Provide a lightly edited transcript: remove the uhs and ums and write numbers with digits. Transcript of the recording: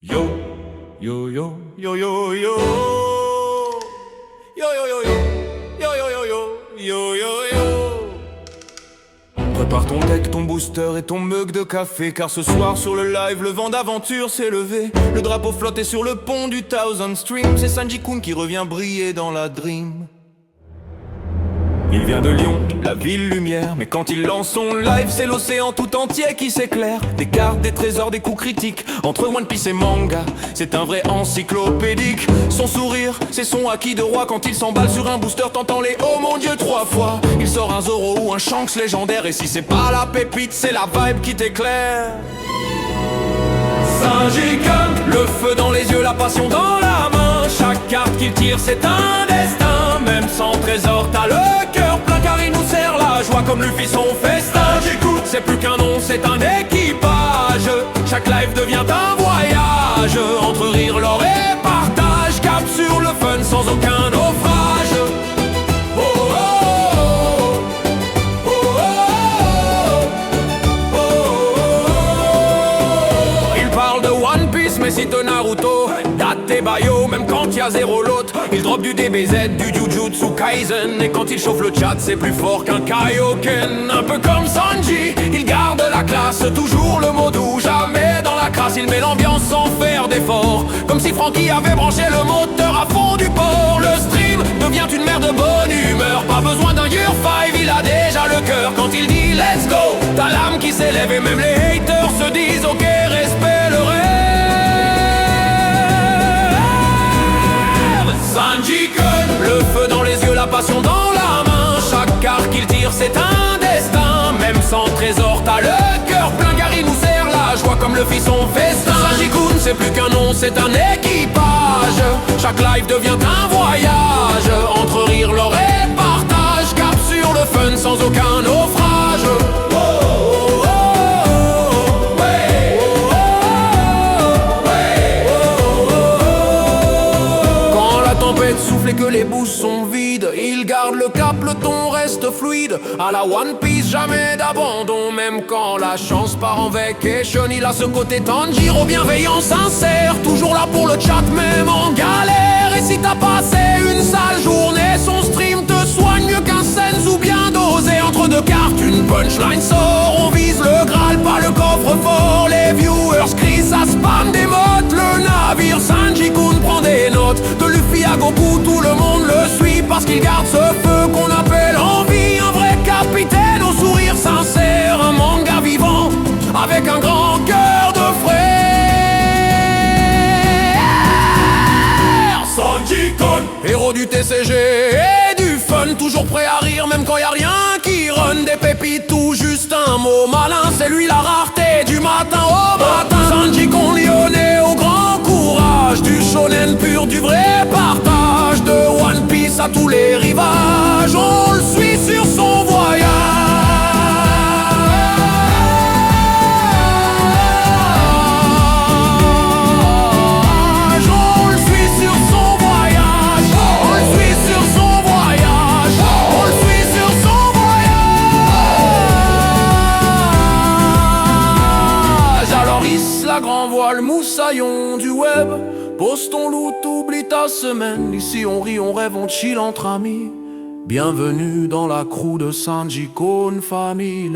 Yo, yo, yo, yo, yo, yo. Yo, yo, yo, yo. Yo, yo, yo, yo. Yo, yo, yo. Prépare ton deck, ton booster et ton mug de café, car ce soir sur le live, le vent d'aventure s'est levé. Le drapeau flottait sur le pont du Thousand Stream. C'est Sanji-kun qui revient briller dans la dream. Il vient de Lyon, la ville lumière, mais quand il lance son live, c'est l'océan tout entier qui s'éclaire. Des cartes, des trésors, des coups critiques, entre One Piece et manga, c'est un vrai encyclopédique. Son sourire, c'est son acquis de roi quand il s'emballe sur un booster, t'entends les oh mon dieu 3 fois. Il sort un Zoro ou un Shanks légendaire, et si c'est pas la pépite, c'est la vibe qui t'éclaire. Sanji-kun, le feu dans les yeux, la passion dans la main. Chaque carte qu'il tire, c'est un destin. Même sans trésor, t'as le cœur plein car il nous sert la joie comme Luffy son festin. Sanji-kun, c'est plus qu'un nom, c'est un équipage. Chaque live devient un voyage. Entre rire, l'or et partage. Cap sur le fun sans aucun naufrage. Oh, oh, oh. Oh, oh, oh. Il parle de One Piece mais cite Naruto, Date et Bayo, même quand y a zéro l'autre. Il drop du DBZ, du Jujutsu Kaisen, et quand il chauffe le chat c'est plus fort qu'un Kaioken. Un peu comme Sanji, il garde la classe, toujours le mot doux, jamais dans la crasse. Il met l'ambiance sans faire d'effort, comme si Franky avait branché le moteur à fond du port. Le stream devient une mer de bonne humeur, pas besoin d'un Year 5, il a déjà le cœur. Quand il dit let's go, t'as l'âme qui s'élève et même les haters se disent ok, respect le rêve. Sanji-kun, le feu dans les yeux, la passion dans la main. Chaque carte qu'il tire, c'est un destin. Même sans trésor, t'as le cœur plein car il nous sert la joie comme le fit son festin. Sanji-kun, c'est plus qu'un nom, c'est un équipage. Chaque live devient un voyage. Entre rire, l'or et partage. Cap sur le fun sans aucun naufrage. Oh, oh, oh, oh, ouais. Oh, oh, ouais. Oh, oh, oh. Quand la tempête souffle et que les boosts sont vides, il garde le cap, le ton reste fluide. À la One Piece, jamais d'abandon. Même quand la chance part en vacation, il a ce côté Tanjiro bienveillant, sincère. Toujours là pour le chat, même en galère. Et si t'as passé une sale journée, son stream te soigne mieux qu'un Senzu bien dosé. Entre deux cartes, une punchline sort. On vise le Graal, pas le coffre-fort. Les viewers crient, ça spam des mottes. Le navire Sanji-kun prend des notes. De Luffy à Goku, tout le monde le suit parce qu'il garde ce feu qu'on appelle envie. Un vrai capitaine au sourire sincère, un manga vivant avec un grand cœur de frère. Sanji-kun, héros du TCG et du fun, toujours prêt à rire même quand y a rien qui run. Des pépites tout juste un mot malin, c'est lui la rareté du matin au matin. Sanji-kun lyonnais au grand courage, du shonen pur, du vrai partage. De One Piece à tous les rivages, on le suit sur son voyage. On le suit sur son voyage. On le suit sur son voyage. On le suit sur son voyage. Alors hisse la grand voile, moussaillon du web. Pose ton loup, t'oublies ta semaine. Ici on rit, on rêve, on chill entre amis. Bienvenue dans la crew de Sanji-kun Family.